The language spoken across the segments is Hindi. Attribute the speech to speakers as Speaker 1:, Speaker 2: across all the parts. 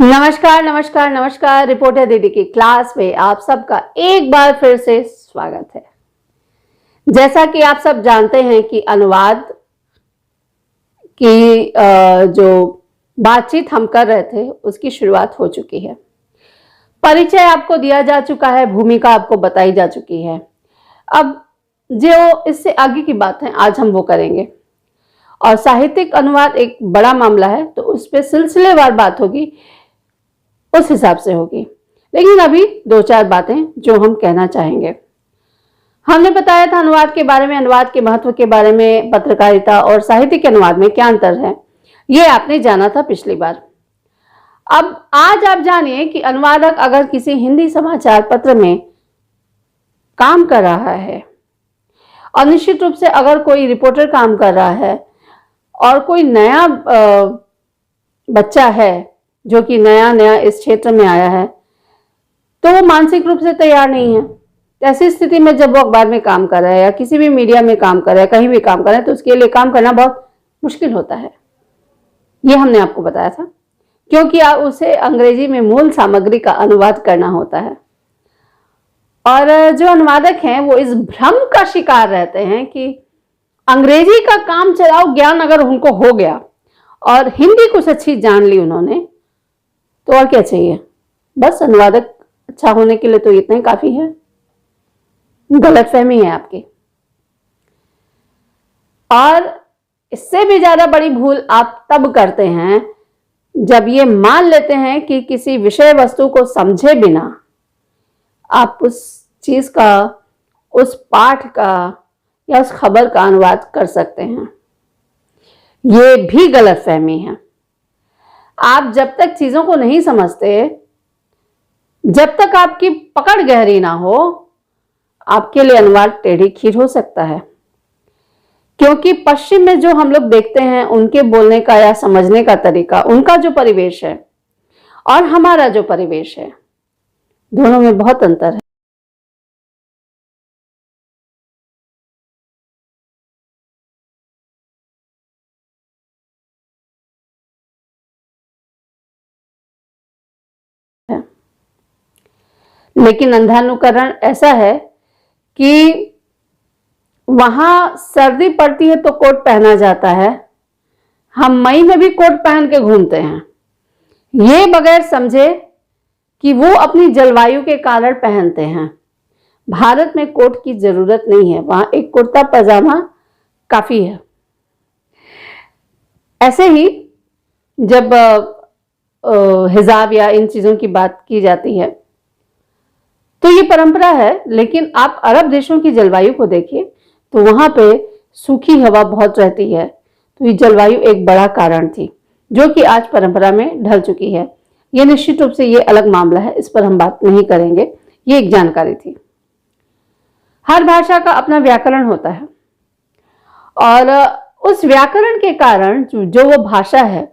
Speaker 1: नमस्कार नमस्कार नमस्कार। रिपोर्टर दीदी की क्लास में आप सबका एक बार फिर से स्वागत है। जैसा कि आप सब जानते हैं कि अनुवाद की जो बातचीत हम कर रहे थे उसकी शुरुआत हो चुकी है। परिचय आपको दिया जा चुका है, भूमिका आपको बताई जा चुकी है। अब जो इससे आगे की बात है आज हम वो करेंगे। और साहित्यिक अनुवाद एक बड़ा मामला है तो उस पर सिलसिलेवार बात होगी, उस हिसाब से होगी। लेकिन अभी दो चार बातें जो हम कहना चाहेंगे। हमने बताया था अनुवाद के बारे में, अनुवाद के महत्व के बारे में, पत्रकारिता और साहित्यिक अनुवाद में क्या अंतर है, ये आपने जाना था पिछली बार। अब आज आप जानिए कि अनुवादक अगर किसी हिंदी समाचार पत्र में काम कर रहा है और निश्चित रूप से अगर कोई रिपोर्टर काम कर रहा है और कोई नया बच्चा है जो कि नया इस क्षेत्र में आया है, तो वो मानसिक रूप से तैयार नहीं है। ऐसी स्थिति में जब वो अखबार में काम कर रहा है या किसी भी मीडिया में काम कर रहा है, कहीं भी काम कर रहा है, तो उसके लिए काम करना बहुत मुश्किल होता है। ये हमने आपको बताया था, क्योंकि उसे अंग्रेजी में मूल सामग्री का अनुवाद करना होता है। और जो अनुवादक हैं वो इस भ्रम का शिकार रहते हैं कि अंग्रेजी का काम चलाओ ज्ञान अगर उनको हो गया और हिंदी कुछ अच्छी जान ली उन्होंने, तो और क्या चाहिए। बस अनुवादक अच्छा होने के लिए तो इतना ही काफी है। गलतफहमी है आपकी। और इससे भी ज्यादा बड़ी भूल आप तब करते हैं जब ये मान लेते हैं कि किसी विषय वस्तु को समझे बिना आप उस चीज का, उस पाठ का या उस खबर का अनुवाद कर सकते हैं। ये भी गलतफहमी है। आप जब तक चीजों को नहीं समझते, जब तक आपकी पकड़ गहरी ना हो, आपके लिए अनुवाद टेढ़ी खीर हो सकता है। क्योंकि पश्चिम में जो हम लोग देखते हैं, उनके बोलने का या समझने का तरीका, उनका जो परिवेश है और हमारा जो परिवेश है, दोनों में बहुत अंतर है। लेकिन अंधानुकरण ऐसा है कि वहां सर्दी पड़ती है तो कोट पहना जाता है, हम मई में भी कोट पहन के घूमते हैं, ये बगैर समझे कि वो अपनी जलवायु के कारण पहनते हैं। भारत में कोट की जरूरत नहीं है, वहां एक कुर्ता पजामा काफी है। ऐसे ही जब हिजाब या इन चीजों की बात की जाती है तो ये परंपरा है। लेकिन आप अरब देशों की जलवायु को देखिए तो वहां पे सूखी हवा बहुत रहती है, तो ये जलवायु एक बड़ा कारण थी जो कि आज परंपरा में ढल चुकी है। ये निश्चित रूप से ये अलग मामला है, इस पर हम बात नहीं करेंगे, ये एक जानकारी थी। हर भाषा का अपना व्याकरण होता है और उस व्याकरण के कारण जो वो भाषा है,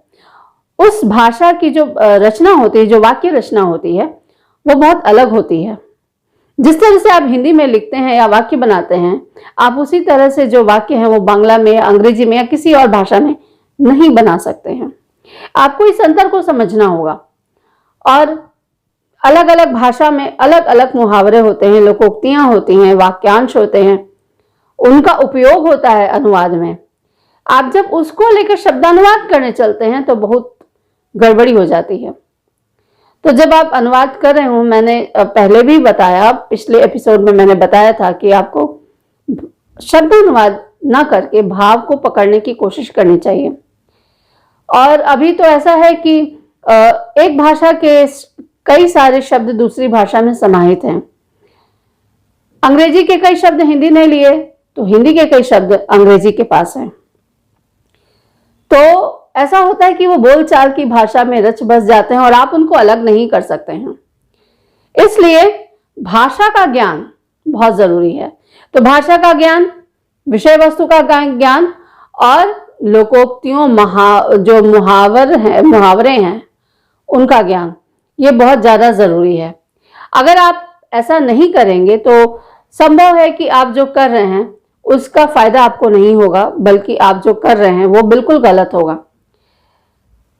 Speaker 1: उस भाषा की जो रचना होती है, जो वाक्य रचना होती है, वो बहुत अलग होती है। जिस तरह से आप हिंदी में लिखते हैं या वाक्य बनाते हैं, आप उसी तरह से जो वाक्य हैं वो बांग्ला में, अंग्रेजी में या किसी और भाषा में नहीं बना सकते हैं। आपको इस अंतर को समझना होगा। और अलग अलग भाषा में अलग अलग मुहावरे होते हैं, लोकोक्तियां होती हैं, वाक्यांश होते हैं, उनका उपयोग होता है अनुवाद में। आप जब उसको लेकर शब्दानुवाद करने चलते हैं तो बहुत गड़बड़ी हो जाती है। तो जब आप अनुवाद कर रहे हो, मैंने पहले भी बताया, पिछले एपिसोड में मैंने बताया था कि आपको शब्द अनुवाद ना करके भाव को पकड़ने की कोशिश करनी चाहिए। और अभी तो ऐसा है कि एक भाषा के कई सारे शब्द दूसरी भाषा में समाहित हैं। अंग्रेजी के कई शब्द हिंदी ने लिए तो हिंदी के कई शब्द अंग्रेजी के पास हैं। तो ऐसा होता है कि वो बोलचाल की भाषा में रच बस जाते हैं और आप उनको अलग नहीं कर सकते हैं। इसलिए भाषा का ज्ञान बहुत जरूरी है। तो भाषा का ज्ञान, विषय वस्तु का ज्ञान और लोकोक्तियों, जो मुहावरे हैं, उनका ज्ञान, ये बहुत ज्यादा जरूरी है। अगर आप ऐसा नहीं करेंगे तो संभव है कि आप जो कर रहे हैं उसका फायदा आपको नहीं होगा, बल्कि आप जो कर रहे हैं वो बिल्कुल गलत होगा।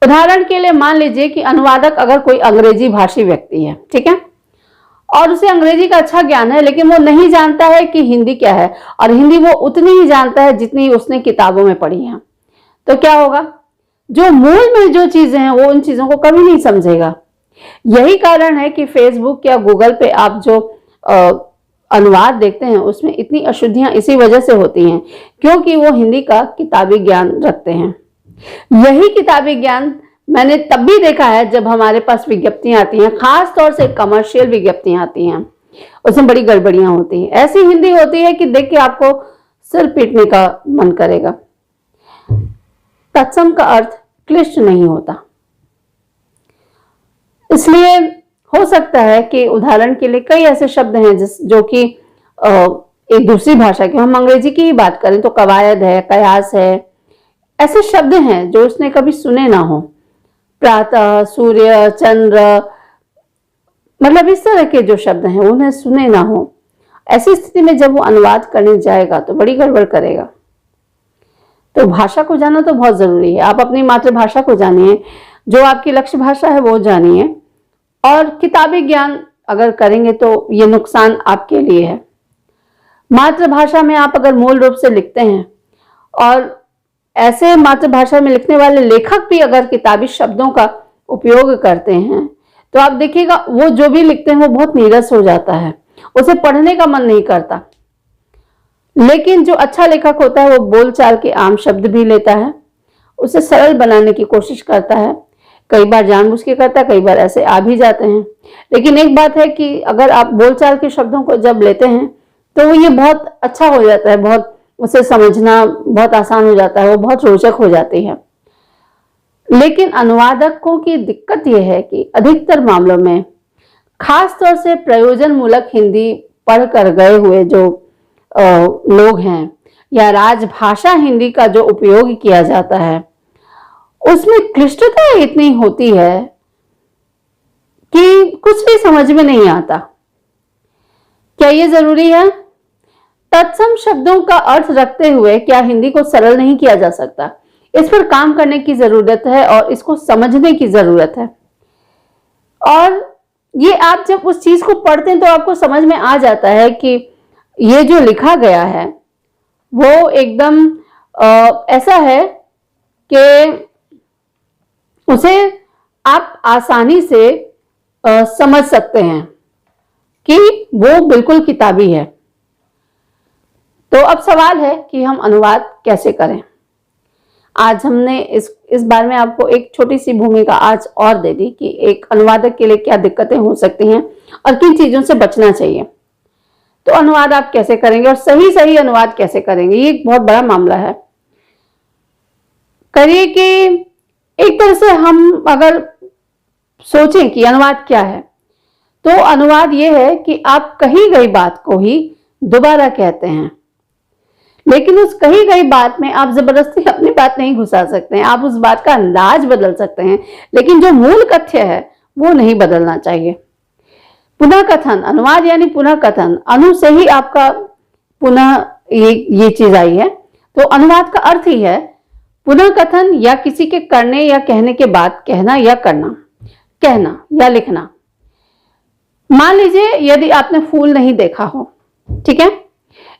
Speaker 1: उदाहरण के लिए मान लीजिए कि अनुवादक अगर कोई अंग्रेजी भाषी व्यक्ति है, ठीक है, और उसे अंग्रेजी का अच्छा ज्ञान है, लेकिन वो नहीं जानता है कि हिंदी क्या है, और हिंदी वो उतनी ही जानता है जितनी उसने किताबों में पढ़ी है, तो क्या होगा? जो मूल में जो चीजें हैं वो उन चीजों को कभी नहीं समझेगा। यही कारण है कि फेसबुक या गूगल पे आप जो अनुवाद देखते हैं उसमें इतनी अशुद्धियां इसी वजह से होती हैं, क्योंकि वो हिंदी का किताबी ज्ञान रखते हैं। यही किताबी ज्ञान मैंने तब भी देखा है जब हमारे पास विज्ञप्तियां आती हैं, खास तौर से कमर्शियल विज्ञप्तियां आती हैं, उसमें बड़ी गड़बड़ियां होती हैं। ऐसी हिंदी होती है कि देख के आपको सिर पीटने का मन करेगा। तत्सम का अर्थ क्लिष्ट नहीं होता। इसलिए हो सकता है कि उदाहरण के लिए कई ऐसे शब्द हैं जो कि एक दूसरी भाषा के, हम अंग्रेजी की ही बात करें तो कवायद है, कयास है, ऐसे शब्द हैं जो उसने कभी सुने ना हो। प्रातः, सूर्य, चंद्र, मतलब इस तरह के जो शब्द हैं उन्हें सुने ना हो। ऐसी स्थिति में जब वो अनुवाद करने जाएगा तो बड़ी गड़बड़ करेगा। तो भाषा को जानना तो बहुत जरूरी है। आप अपनी मातृभाषा को जानिए, जो आपकी लक्ष्य भाषा है वो जानिए, और किताबी ज्ञान अगर करेंगे तो ये नुकसान आपके लिए है। मातृभाषा में आप अगर मूल रूप से लिखते हैं, और ऐसे मातृभाषा में लिखने वाले लेखक भी अगर किताबी शब्दों का उपयोग करते हैं, तो आप देखिएगा वो जो भी लिखते हैं वो बहुत नीरस हो जाता है, उसे पढ़ने का मन नहीं करता। लेकिन जो अच्छा लेखक होता है वो बोलचाल के आम शब्द भी लेता है, उसे सरल बनाने की कोशिश करता है, कई बार जानबूझ के करता है, कई बार ऐसे आ भी जाते हैं। लेकिन एक बात है कि अगर आप बोलचाल के शब्दों को जब लेते हैं तो ये बहुत अच्छा हो जाता है, बहुत उसे समझना बहुत आसान हो जाता है, वो बहुत रोचक हो जाती है। लेकिन अनुवादकों की दिक्कत यह है कि अधिकतर मामलों में, खास तौर से प्रयोजन मूलक हिंदी पढ़ कर गए हुए जो लोग हैं, या राजभाषा हिंदी का जो उपयोग किया जाता है, उसमें क्लिष्टता इतनी होती है कि कुछ भी समझ में नहीं आता। क्या ये जरूरी है? तत्सम शब्दों का अर्थ रखते हुए क्या हिंदी को सरल नहीं किया जा सकता? इस पर काम करने की जरूरत है और इसको समझने की जरूरत है। और ये आप जब उस चीज को पढ़ते हैं तो आपको समझ में आ जाता है कि ये जो लिखा गया है वो एकदम ऐसा है कि उसे आप आसानी से समझ सकते हैं कि वो बिल्कुल किताबी है। तो अब सवाल है कि हम अनुवाद कैसे करें। आज हमने इस बारे में आपको एक छोटी सी भूमिका आज और दे दी कि एक अनुवादक के लिए क्या दिक्कतें हो सकती हैं और किन चीजों से बचना चाहिए। तो अनुवाद आप कैसे करेंगे और सही अनुवाद कैसे करेंगे, ये एक बहुत बड़ा मामला है। करिए कि एक तरह से हम अगर सोचें कि अनुवाद क्या है, तो अनुवाद ये है कि आप कही गई बात को ही दोबारा कहते हैं, लेकिन उस कही गई बात में आप जबरदस्ती अपनी बात नहीं घुसा सकते हैं। आप उस बात का अंदाज बदल सकते हैं, लेकिन जो मूल कथ्य है वो नहीं बदलना चाहिए। पुनः कथन, अनुवाद यानी पुनः कथन, अनु से ही आपका पुनः ये चीज आई है। तो अनुवाद का अर्थ ही है पुनः कथन, या किसी के करने या कहने के बाद कहना या करना, कहना या लिखना। मान लीजिए यदि आपने फूल नहीं देखा हो, ठीक है,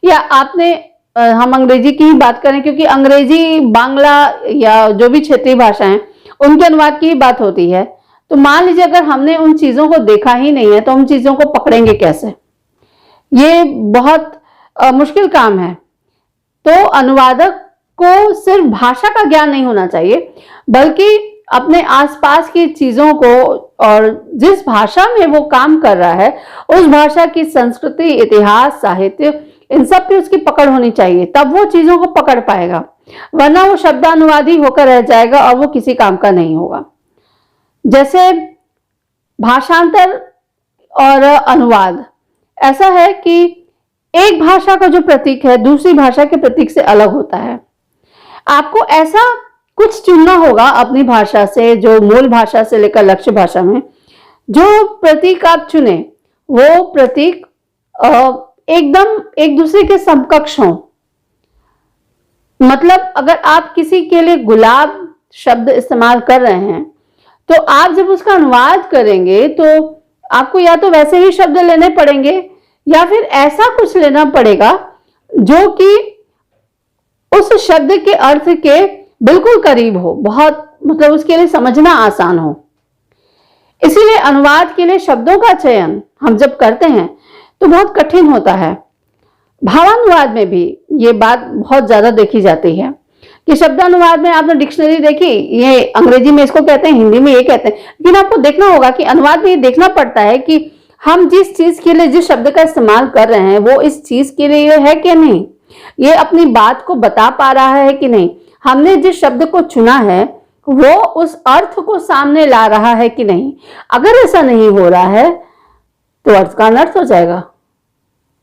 Speaker 1: या आपने हम अंग्रेजी की ही बात करें क्योंकि अंग्रेजी, बांग्ला या जो भी क्षेत्रीय भाषा है उनके अनुवाद की ही बात होती है। तो मान लीजिए अगर हमने उन चीजों को देखा ही नहीं है तो हम चीजों को पकड़ेंगे कैसे? ये बहुत मुश्किल काम है। तो अनुवादक को सिर्फ भाषा का ज्ञान नहीं होना चाहिए, बल्कि अपने आसपास की चीजों को और जिस भाषा में वो काम कर रहा है उस भाषा की संस्कृति, इतिहास, साहित्य, इन सब पे उसकी पकड़ होनी चाहिए, तब वो चीजों को पकड़ पाएगा। वरना वो शब्दानुवादी होकर रह जाएगा और वो किसी काम का नहीं होगा। जैसे भाषांतर और अनुवाद ऐसा है कि एक भाषा का जो प्रतीक है दूसरी भाषा के प्रतीक से अलग होता है। आपको ऐसा कुछ चुनना होगा अपनी भाषा से, जो मूल भाषा से लेकर लक्ष्य भाषा में जो प्रतीक आप चुने वो प्रतीक एकदम एक दूसरे के समकक्ष हो। मतलब अगर आप किसी के लिए गुलाब शब्द इस्तेमाल कर रहे हैं, तो आप जब उसका अनुवाद करेंगे तो आपको या तो वैसे ही शब्द लेने पड़ेंगे या फिर ऐसा कुछ लेना पड़ेगा जो कि उस शब्द के अर्थ के बिल्कुल करीब हो, बहुत मतलब उसके लिए समझना आसान हो। इसीलिए अनुवाद के लिए शब्दों का चयन हम जब करते हैं तो बहुत कठिन होता है। भावानुवाद में भी ये बात बहुत ज्यादा देखी जाती है कि शब्दानुवाद में आपने डिक्शनरी देखी, ये अंग्रेजी में इसको कहते हैं, हिंदी में ये कहते हैं, लेकिन आपको देखना होगा कि अनुवाद में ये देखना पड़ता है कि हम जिस चीज के लिए जिस शब्द का इस्तेमाल कर रहे हैं वो इस चीज के लिए है कि नहीं, ये अपनी बात को बता पा रहा है कि नहीं, हमने जिस शब्द को चुना है वो उस अर्थ को सामने ला रहा है कि नहीं। अगर ऐसा नहीं हो रहा है तो अर्थ का अनर्थ हो जाएगा।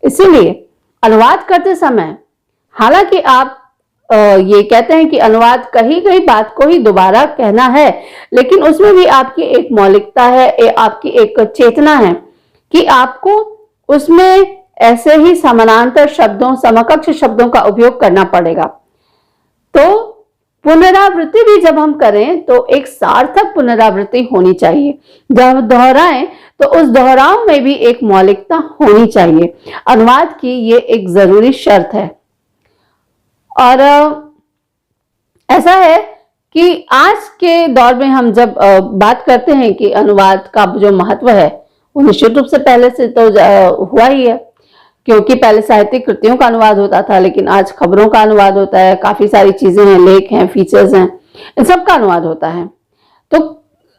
Speaker 1: इसीलिए अनुवाद करते समय, हालांकि आप ये कहते हैं कि अनुवाद कही गई बात को ही दोबारा कहना है, लेकिन उसमें भी आपकी एक मौलिकता है, आपकी एक चेतना है कि आपको उसमें ऐसे ही समानांतर शब्दों, समकक्ष शब्दों का उपयोग करना पड़ेगा। तो पुनरावृत्ति भी जब हम करें तो एक सार्थक पुनरावृत्ति होनी चाहिए। जब दोहराएं तो उस दोहराव में भी एक मौलिकता होनी चाहिए। अनुवाद की ये एक जरूरी शर्त है। और ऐसा है कि आज के दौर में हम जब बात करते हैं कि अनुवाद का जो महत्व है वो निश्चित रूप से पहले से तो हुआ ही है, क्योंकि पहले साहित्यिक कृतियों का अनुवाद होता था, लेकिन आज खबरों का अनुवाद होता है, काफी सारी चीजें हैं, लेख हैं, फीचर्स हैं, इन सब का अनुवाद होता है। तो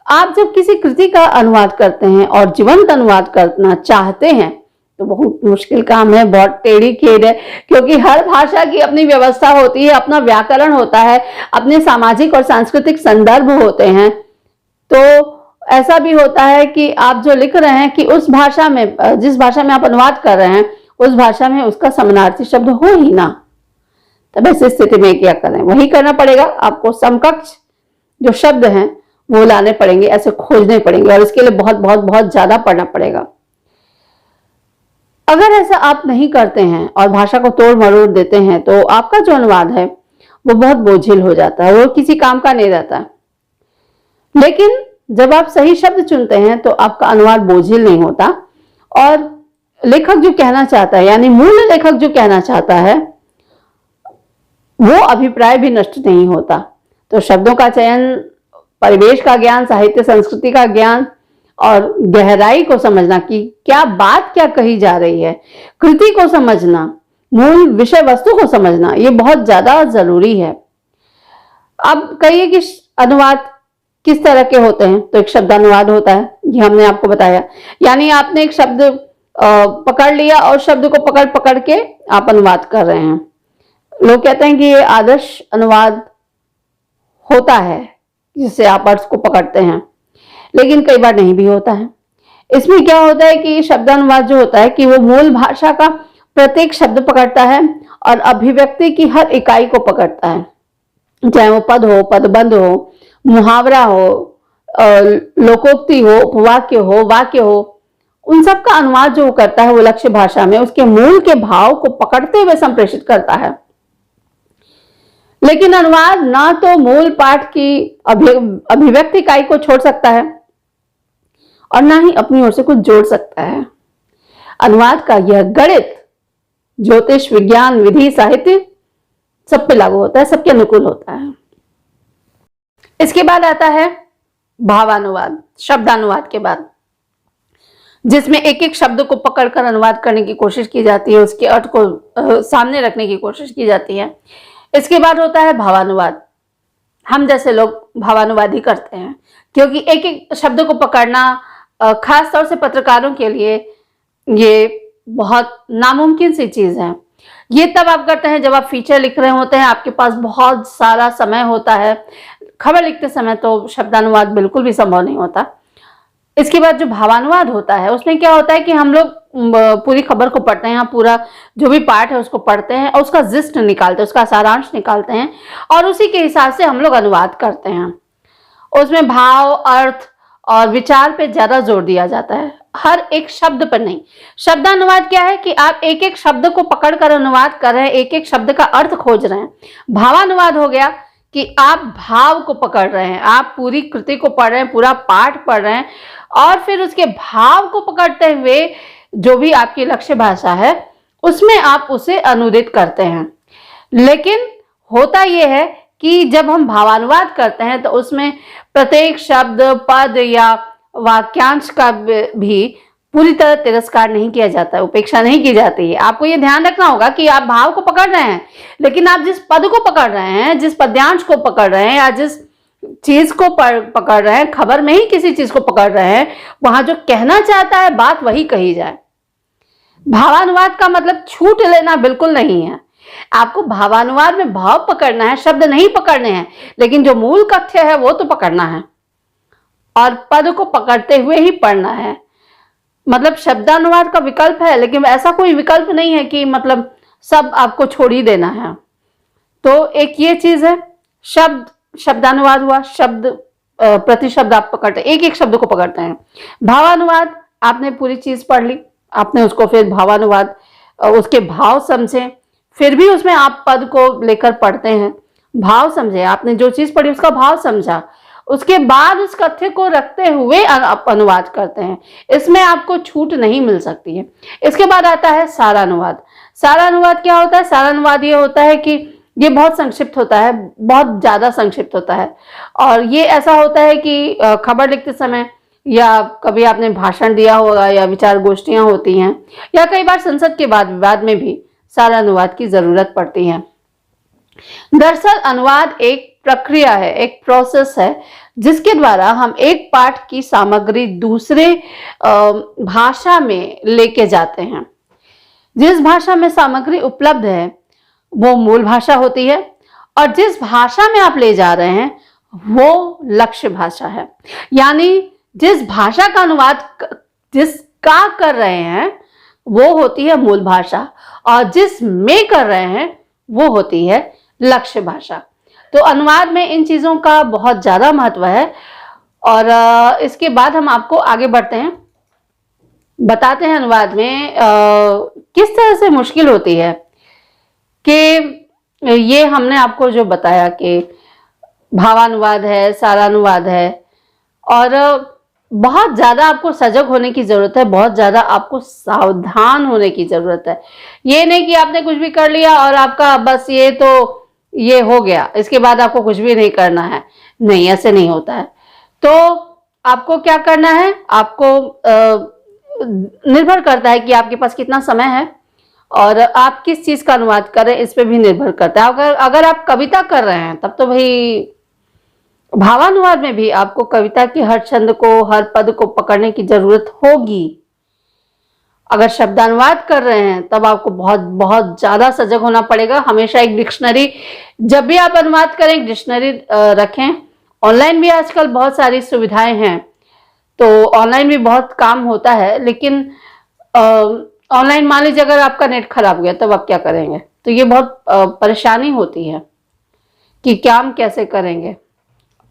Speaker 1: आप जब किसी कृति का अनुवाद करते हैं और जीवंत अनुवाद करना चाहते हैं तो बहुत मुश्किल काम है, बहुत टेढ़ी खेड है, क्योंकि हर भाषा की अपनी व्यवस्था होती है, अपना व्याकरण होता है, अपने सामाजिक और सांस्कृतिक संदर्भ होते हैं। तो ऐसा भी होता है कि आप जो लिख रहे हैं कि उस भाषा में, जिस भाषा में आप अनुवाद कर रहे हैं उस भाषा में उसका समानार्थी शब्द हो ही ना। तब ऐसी स्थिति में क्या करें, वही करना पड़ेगा, आपको समकक्ष जो शब्द हैं वो लाने पड़ेंगे, ऐसे खोजने पड़ेंगे, और इसके लिए बहुत बहुत बहुत ज्यादा पढ़ना पड़ेगा। अगर ऐसा आप नहीं करते हैं और भाषा को तोड़ मरोड़ देते हैं तो आपका जो अनुवाद है वो बहुत बोझिल हो जाता है, वो किसी काम का नहीं रहता। लेकिन जब आप सही शब्द चुनते हैं तो आपका अनुवाद बोझिल नहीं होता, और लेखक जो कहना चाहता है, यानी मूल लेखक जो कहना चाहता है, वो अभिप्राय भी नष्ट नहीं होता। तो शब्दों का चयन, परिवेश का ज्ञान, साहित्य संस्कृति का ज्ञान और गहराई को समझना कि क्या बात क्या कही जा रही है, कृति को समझना, मूल विषय वस्तु को समझना, ये बहुत ज्यादा जरूरी है। अब कहिए कि अनुवाद किस तरह के होते हैं, तो एक शब्दानुवाद होता है, ये हमने आपको बताया, यानी आपने एक शब्द पकड़ लिया और शब्द को पकड़ पकड़ के आप अनुवाद कर रहे हैं। लोग कहते हैं कि ये आदर्श अनुवाद होता है जिससे आप अर्थ को पकड़ते हैं, लेकिन कई बार नहीं भी होता है। इसमें क्या होता है कि शब्दानुवाद जो होता है कि वो मूल भाषा का प्रत्येक शब्द पकड़ता है और अभिव्यक्ति की हर इकाई को पकड़ता है, चाहे वो पद हो, पदबंध हो, मुहावरा हो, लोकोक्ति हो, उपवाक्य हो, वाक्य हो, उन सब का अनुवाद जो करता है वो लक्ष्य भाषा में उसके मूल के भाव को पकड़ते हुए संप्रेषित करता है। लेकिन अनुवाद ना तो मूल पाठ की अभिव्यक्ति इकाई को छोड़ सकता है और ना ही अपनी ओर से कुछ जोड़ सकता है। अनुवाद का यह गणित ज्योतिष, विज्ञान, विधि, साहित्य सब पे लागू होता है, सबके अनुकूल होता है। इसके बाद आता है भावानुवाद, शब्दानुवाद के बाद, जिसमें एक एक शब्द को पकड़कर अनुवाद करने की कोशिश की जाती है, उसके अर्थ को सामने रखने की कोशिश की जाती है। इसके बाद होता है भावानुवाद। हम जैसे लोग भावानुवाद ही करते हैं, क्योंकि एक एक शब्द को पकड़ना खास तौर से पत्रकारों के लिए ये बहुत नामुमकिन सी चीज है। ये तब आप करते हैं जब आप फीचर लिख रहे होते हैं, आपके पास बहुत सारा समय होता है। खबर लिखते समय तो शब्दानुवाद बिल्कुल भी संभव नहीं होता। इसके बाद जो भावानुवाद होता है उसमें क्या होता है कि हम लोग पूरी खबर को पढ़ते हैं, पूरा जो भी पार्ट है उसको पढ़ते हैं और उसका जिस्ट निकालते हैं, उसका सारांश निकालते हैं और उसी के हिसाब से हम लोग अनुवाद करते हैं। उसमें भाव, अर्थ और विचार पे ज्यादा जोर दिया जाता है, हर एक शब्द पर नहीं। शब्दानुवाद क्या है कि आप एक एक शब्द को पकड़कर अनुवाद कर रहे हैं, एक एक शब्द का अर्थ खोज रहे हैं। भावानुवाद हो गया कि आप भाव को पकड़ रहे हैं, आप पूरी कृति को पढ़ रहे हैं, पूरा पाठ पढ़ रहे हैं और फिर उसके भाव को पकड़ते हुए जो भी आपकी लक्ष्य भाषा है उसमें आप उसे अनुदित करते हैं। लेकिन होता यह है कि जब हम भावानुवाद करते हैं तो उसमें प्रत्येक शब्द, पद या वाक्यांश का भी पूरी तरह तिरस्कार नहीं किया जाता है, उपेक्षा नहीं की जाती है। आपको ये ध्यान रखना होगा कि आप भाव को पकड़ रहे हैं, लेकिन आप जिस पद को पकड़ रहे हैं, जिस पद्यांश को पकड़ रहे हैं या जिस चीज को पकड़ रहे हैं, खबर में ही किसी चीज को पकड़ रहे हैं, वहां जो कहना चाहता है बात वही कही जाए। भावानुवाद का मतलब छूट लेना बिल्कुल नहीं है। आपको भावानुवाद में भाव पकड़ना है, शब्द नहीं पकड़ने हैं, लेकिन जो मूल कथ्य है वो तो पकड़ना है और पद को पकड़ते हुए ही पढ़ना है। मतलब शब्दानुवाद का विकल्प है, लेकिन ऐसा कोई विकल्प नहीं है कि मतलब सब आपको छोड़ ही देना है। तो एक ये चीज है, शब्दानुवाद हुआ, शब्द प्रति शब्द आप पकड़ते, एक एक शब्द को पकड़ते हैं। भावानुवाद, आपने पूरी चीज पढ़ ली, आपने उसको फिर भावानुवाद उसके भाव समझे, फिर भी उसमें आप पद को लेकर पढ़ते हैं, भाव समझे, आपने जो चीज पढ़ी उसका भाव समझा, उसके बाद उस कथ्य को रखते हुए आप अनुवाद करते हैं। इसमें आपको छूट नहीं मिल सकती है। इसके बाद आता है सारानुवाद। सारानुवाद क्या होता है? सारानुवाद ये होता है कि ये बहुत संक्षिप्त होता है, बहुत ज्यादा संक्षिप्त होता है और ये ऐसा होता है कि खबर लिखते समय या कभी आपने भाषण दिया होगा या विचार गोष्ठियां होती हैं या कई बार संसद के बाद विवाद में भी सारानुवाद की जरूरत पड़ती है। दरअसल अनुवाद एक प्रक्रिया है, एक प्रोसेस है जिसके द्वारा हम एक पाठ की सामग्री दूसरे भाषा में लेके जाते हैं। जिस भाषा में सामग्री उपलब्ध है वो मूल भाषा होती है और जिस भाषा में आप ले जा रहे हैं वो लक्ष्य भाषा है। यानी जिस भाषा का अनुवाद जिसका कर रहे हैं वो होती है मूल भाषा और जिस में कर रहे हैं वो होती है लक्ष्य भाषा। तो अनुवाद में इन चीजों का बहुत ज्यादा महत्व है और इसके बाद हम आपको आगे बढ़ते हैं, बताते हैं अनुवाद में किस तरह से मुश्किल होती है। कि ये हमने आपको जो बताया कि भावानुवाद है, सारानुवाद है और बहुत ज्यादा आपको सजग होने की जरूरत है, बहुत ज्यादा आपको सावधान होने की जरूरत है। ये नहीं कि आपने कुछ भी कर लिया और आपका बस ये हो गया, इसके बाद आपको कुछ भी नहीं करना है। नहीं, ऐसे नहीं होता है। तो आपको क्या करना है, आपको निर्भर करता है कि आपके पास कितना समय है और आप किस चीज का अनुवाद करें, इस पे भी निर्भर करता है। अगर आप कविता कर रहे हैं तब तो भाई भावानुवाद में भी आपको कविता के हर छंद को, हर पद को पकड़ने की जरूरत होगी। अगर शब्दानुवाद कर रहे हैं तब आपको बहुत बहुत ज्यादा सजग होना पड़ेगा। हमेशा एक डिक्शनरी, जब भी आप अनुवाद करें एक डिक्शनरी रखें। ऑनलाइन भी आजकल बहुत सारी सुविधाएं हैं तो ऑनलाइन भी बहुत काम होता है, लेकिन ऑनलाइन मान लीजिए अगर आपका नेट खराब गया तब आप क्या करेंगे, तो ये बहुत परेशानी होती है कि क्या हम कैसे करेंगे।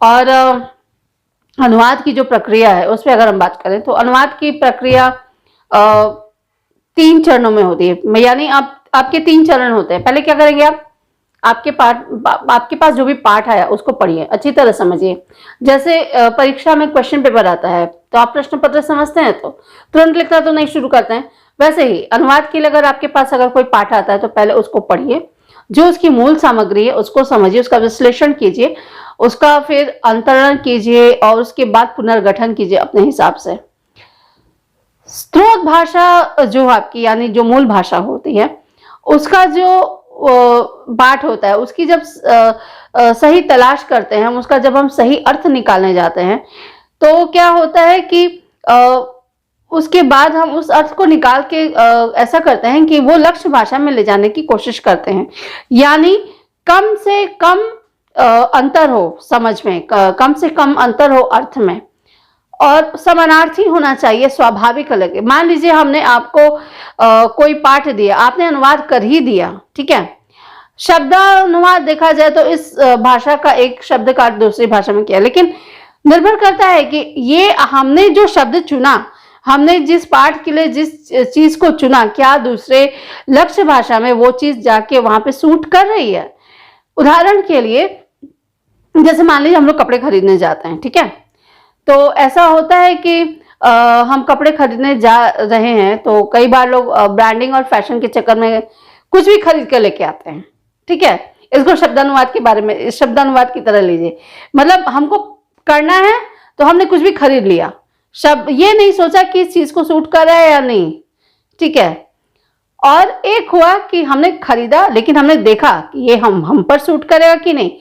Speaker 1: और अनुवाद की जो प्रक्रिया है उस पर अगर हम बात करें तो अनुवाद की प्रक्रिया 3 चरणों में होती है। यानी आपके 3 चरण होते हैं। पहले क्या करेंगे आप, आपके पास जो भी पाठ आया उसको पढ़िए, अच्छी तरह समझिए। जैसे परीक्षा में क्वेश्चन पेपर आता है तो आप प्रश्न पत्र समझते हैं तो तुरंत लिखना तो नहीं शुरू करते हैं, वैसे ही अनुवाद के लिए अगर आपके पास अगर कोई पाठ आता है तो पहले उसको पढ़िए, जो उसकी मूल सामग्री है उसको समझिए, उसका विश्लेषण कीजिए, उसका फिर अंतरण कीजिए और उसके बाद पुनर्गठन कीजिए अपने हिसाब से। स्रोत भाषा जो आपकी यानी जो मूल भाषा होती है उसका जो पाठ होता है उसकी जब सही तलाश करते हैं हम, उसका जब हम सही अर्थ निकालने जाते हैं तो क्या होता है कि उसके बाद हम उस अर्थ को निकाल के ऐसा करते हैं कि वो लक्ष्य भाषा में ले जाने की कोशिश करते हैं। यानी कम से कम अंतर हो समझ में, कम से कम अंतर हो अर्थ में और समानार्थी होना चाहिए, स्वाभाविक लगे। मान लीजिए हमने आपको कोई पाठ दिया, आपने अनुवाद कर ही दिया, ठीक है। शब्दानुवाद देखा जाए तो इस भाषा का एक शब्द का अर्थ दूसरी भाषा में किया, लेकिन निर्भर करता है कि ये हमने जो शब्द चुना, हमने जिस पाठ के लिए जिस चीज को चुना, क्या दूसरे लक्ष्य भाषा में वो चीज जाके वहां पे सूट कर रही है। उदाहरण के लिए जैसे मान लीजिए हम लोग कपड़े खरीदने जाते हैं, ठीक है, तो ऐसा होता है कि हम कपड़े खरीदने जा रहे हैं तो कई बार लोग ब्रांडिंग और फैशन के चक्कर में कुछ भी खरीद कर लेके आते हैं, ठीक है। इसको शब्दानुवाद के बारे में, शब्दानुवाद की तरह लीजिए, मतलब हमको करना है तो हमने कुछ भी खरीद लिया, शब्द ये नहीं सोचा कि इस चीज को सूट कर रहा है या नहीं, ठीक है। और एक हुआ कि हमने खरीदा लेकिन हमने देखा कि ये हम पर सूट करेगा कि नहीं,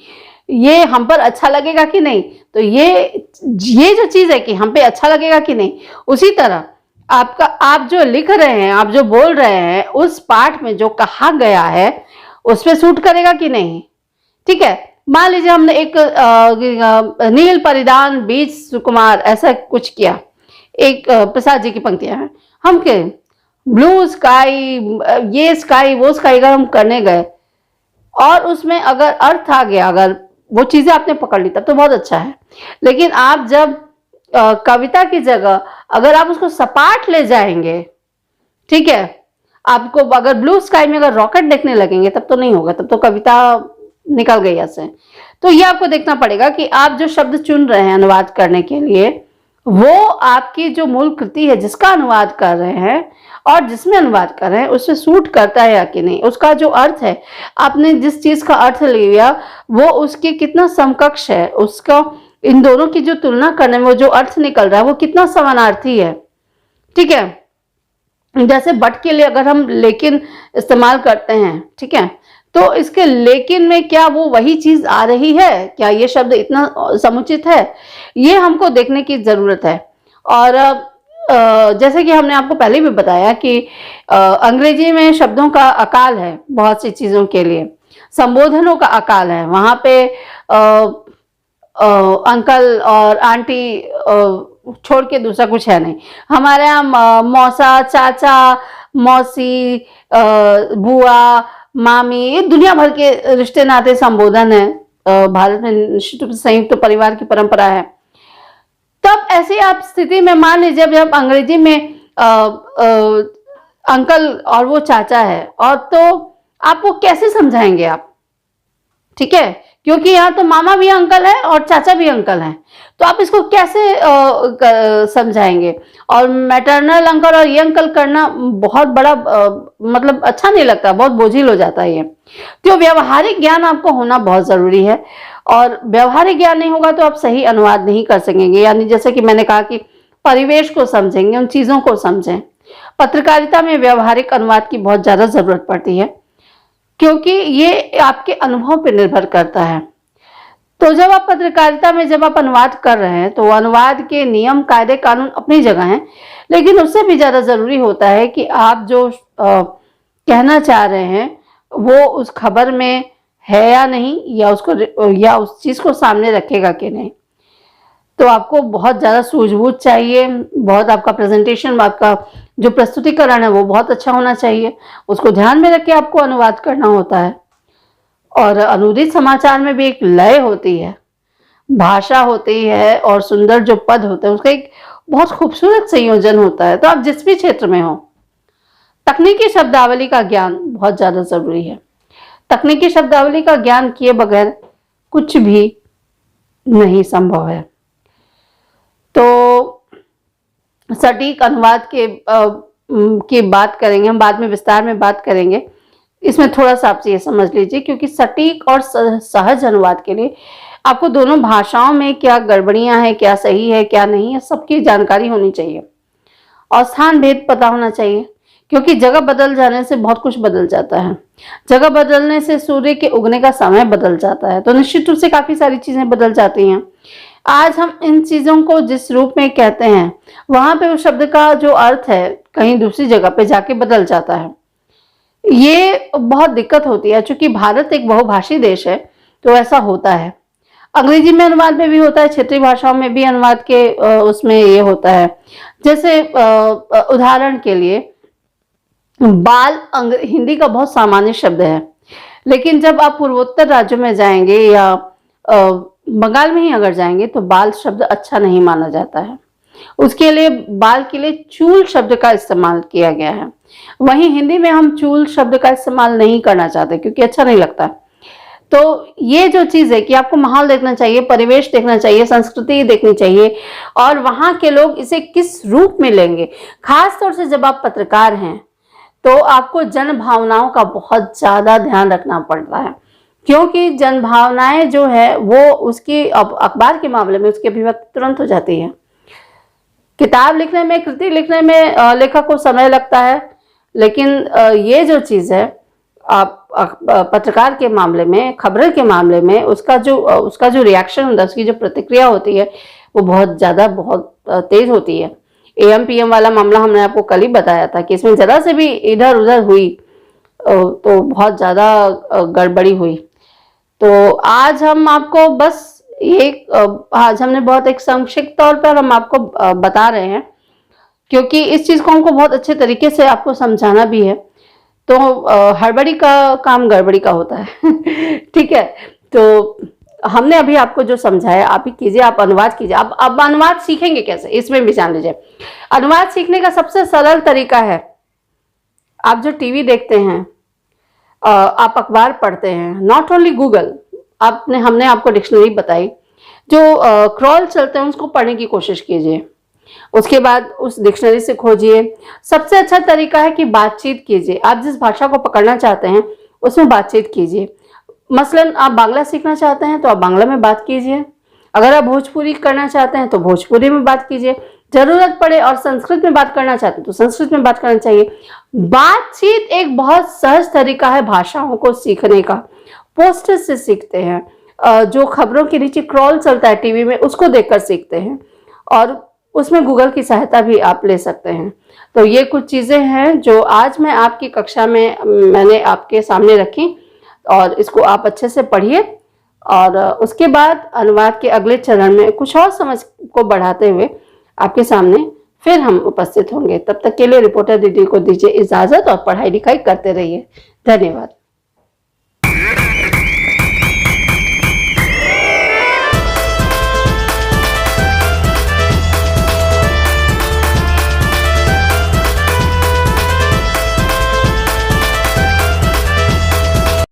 Speaker 1: ये हम पर अच्छा लगेगा कि नहीं, तो ये जो चीज है कि हम पे अच्छा लगेगा कि नहीं, उसी तरह आपका, आप जो लिख रहे हैं, आप जो बोल रहे हैं, उस पाठ में जो कहा गया है उस पे सूट करेगा कि नहीं, ठीक है। मान लीजिए हमने एक नील परिधान बीज सुकुमार ऐसा कुछ किया, एक प्रसाद जी की पंक्तियां हैं, हम के ब्लू स्काई, ये स्काई वो स्काई अगर हम करने गए और उसमें अगर अर्थ आ गया, अगर वो चीजें आपने पकड़ ली तब तो बहुत अच्छा है। लेकिन आप जब कविता की जगह अगर आप उसको सपाट ले जाएंगे, ठीक है, आपको अगर ब्लू स्काई में अगर रॉकेट देखने लगेंगे तब तो नहीं होगा, तब तो कविता निकल गई ऐसे। तो ये आपको देखना पड़ेगा कि आप जो शब्द चुन रहे हैं अनुवाद करने के लिए, वो आपकी जो मूल कृति है जिसका अनुवाद कर रहे हैं और जिसमें अनुवाद कर रहे हैं उससे सूट करता है या कि नहीं, उसका जो अर्थ है, आपने जिस चीज का अर्थ लिया वो उसके कितना समकक्ष है, उसका इन दोनों की जो तुलना करने में वो जो अर्थ निकल रहा है वो कितना समानार्थी है, ठीक है। जैसे बट के लिए अगर हम लेकिन इस्तेमाल करते हैं, ठीक है, तो इसके लेकिन में क्या वो वही चीज आ रही है, क्या ये शब्द इतना समुचित है, ये हमको देखने की जरूरत है। और जैसे कि हमने आपको पहले भी बताया कि अंग्रेजी में शब्दों का अकाल है, बहुत सी चीजों के लिए संबोधनों का अकाल है, वहां पे अंकल और आंटी छोड़ के दूसरा कुछ है नहीं। हमारे यहाँ मौसा, चाचा, मौसी, बुआ, मामी, ये दुनिया भर के रिश्ते नाते संबोधन है। भारत में निश्चित रूप से संयुक्त परिवार की परंपरा है। तब ऐसी आप स्थिति में मान लीजिए जब अंग्रेजी में अंकल और वो चाचा है, और तो आप वो कैसे समझाएंगे आप, ठीक है, क्योंकि यहाँ तो मामा भी अंकल है और चाचा भी अंकल हैं, तो आप इसको कैसे समझाएंगे। और मैटरनल अंकल और ये अंकल करना बहुत बड़ा मतलब अच्छा नहीं लगता, बहुत बोझिल हो जाता है ये। तो व्यवहारिक ज्ञान आपको होना बहुत जरूरी है, और व्यवहारिक ज्ञान नहीं होगा तो आप सही अनुवाद नहीं कर सकेंगे। यानी जैसे कि मैंने कहा कि परिवेश को समझेंगे, उन चीजों को समझें। पत्रकारिता में व्यवहारिक अनुवाद की बहुत ज्यादा जरूरत पड़ती है, क्योंकि ये आपके अनुभव पर निर्भर करता है। तो जब आप पत्रकारिता में जब आप अनुवाद कर रहे हैं तो अनुवाद के नियम, कायदे, कानून अपनी जगह हैं, लेकिन उससे भी ज्यादा जरूरी होता है कि आप जो कहना चाह रहे हैं वो उस खबर में है या नहीं, या उसको या उस चीज को सामने रखेगा कि नहीं। तो आपको बहुत ज्यादा सूझबूझ चाहिए, बहुत आपका प्रेजेंटेशन, आपका जो प्रस्तुतिकरण है वो बहुत अच्छा होना चाहिए, उसको ध्यान में रख के आपको अनुवाद करना होता है। और अनुदित समाचार में भी एक लय होती है, भाषा होती है, और सुंदर जो पद होते हैं उसका एक बहुत खूबसूरत संयोजन होता है। तो आप जिस भी क्षेत्र में हो, तकनीकी शब्दावली का ज्ञान बहुत ज्यादा जरूरी है। तकनीकी शब्दावली का ज्ञान किए बगैर कुछ भी नहीं संभव है। तो सटीक अनुवाद की बात करेंगे हम, बाद में विस्तार में बात करेंगे। इसमें थोड़ा सा आप ये समझ लीजिए, क्योंकि सटीक और सहज अनुवाद के लिए आपको दोनों भाषाओं में क्या गड़बड़ियां हैं, क्या सही है, क्या नहीं है, सबकी जानकारी होनी चाहिए, और स्थान भेद पता होना चाहिए, क्योंकि जगह बदल जाने से बहुत कुछ बदल जाता है। जगह बदलने से सूर्य के उगने का समय बदल जाता है, तो निश्चित रूप से काफी सारी चीजें बदल जाती हैं। आज हम इन चीजों को जिस रूप में कहते हैं, वहां पे उस शब्द का जो अर्थ है कहीं दूसरी जगह पे जाके बदल जाता है। ये बहुत दिक्कत होती है, चूंकि भारत एक बहुभाषी देश है तो ऐसा होता है। अंग्रेजी में अनुवाद में भी होता है, क्षेत्रीय भाषाओं में भी अनुवाद के उसमें ये होता है। जैसे उदाहरण के लिए बाल हिंदी का बहुत सामान्य शब्द है, लेकिन जब आप पूर्वोत्तर राज्यों में जाएंगे या बंगाल में ही अगर जाएंगे तो बाल शब्द अच्छा नहीं माना जाता है। उसके लिए बाल के लिए चूल शब्द का इस्तेमाल किया गया है। वहीं हिंदी में हम चूल शब्द का इस्तेमाल नहीं करना चाहते क्योंकि अच्छा नहीं लगता। तो ये जो चीज है कि आपको माहौल देखना चाहिए, परिवेश देखना चाहिए, संस्कृति देखनी चाहिए और वहां के लोग इसे किस रूप में लेंगे। खास तौर से जब आप पत्रकार हैं तो आपको जन भावनाओं का बहुत ज्यादा ध्यान रखना पड़ता है, क्योंकि जन भावनाएं जो है वो उसकी अखबार के मामले में उसकी अभिव्यक्ति तुरंत हो जाती है। किताब लिखने में, कृति लिखने में लेखक को समय लगता है, लेकिन ये जो चीज है आप पत्रकार के मामले में, खबर के मामले में उसका जो रिएक्शन होता है, उसकी जो प्रतिक्रिया होती है वो बहुत ज्यादा, बहुत तेज होती है। एएम पीएम वाला मामला हमने आपको कल ही बताया था कि इसमें जरा से भी इधर उधर हुई तो बहुत ज्यादा गड़बड़ी हुई। तो आज हम आपको बस आज हमने बहुत एक संक्षिप्त तौर पर हम आपको बता रहे हैं, क्योंकि इस चीज को हमको बहुत अच्छे तरीके से आपको समझाना भी है। तो हड़बड़ी का काम गड़बड़ी का होता है ठीक है। तो हमने अभी आपको जो समझाया आप ही कीजिए, आप अनुवाद कीजिए। अब अनुवाद सीखेंगे कैसे, इसमें भी जान लीजिए। अनुवाद सीखने का सबसे सरल तरीका है, आप जो टीवी देखते हैं, आप अखबार पढ़ते हैं, नॉट ओनली गूगल, हमने आपको डिक्शनरी बताई, जो क्रॉल चलते हैं उसको पढ़ने की कोशिश कीजिए। उसके बाद उस डिक्शनरी से खोजिए। सबसे अच्छा तरीका है कि बातचीत कीजिए। आप जिस भाषा को पकड़ना चाहते हैं उसमें बातचीत कीजिए। मसलन आप बांग्ला सीखना चाहते हैं तो आप बांग्ला में बात कीजिए। अगर आप भोजपुरी करना चाहते हैं तो भोजपुरी में बात कीजिए। जरूरत पड़े और संस्कृत में बात करना चाहते हैं तो संस्कृत में बात करना चाहिए। बातचीत एक बहुत सहज तरीका है भाषाओं को सीखने का। पोस्टर से सीखते हैं, जो खबरों के नीचे क्रॉल चलता है टीवी में उसको देखकर सीखते हैं, और उसमें गूगल की सहायता भी आप ले सकते हैं। तो ये कुछ चीज़ें हैं जो आज मैं आपकी कक्षा में मैंने आपके सामने रखी, और इसको आप अच्छे से पढ़िए और उसके बाद अनुवाद के अगले चरण में कुछ और समझ को बढ़ाते हुए आपके सामने फिर हम उपस्थित होंगे। तब तक के लिए रिपोर्टर दीदी को दीजिए इजाज़त और पढ़ाई लिखाई करते रहिए। धन्यवाद।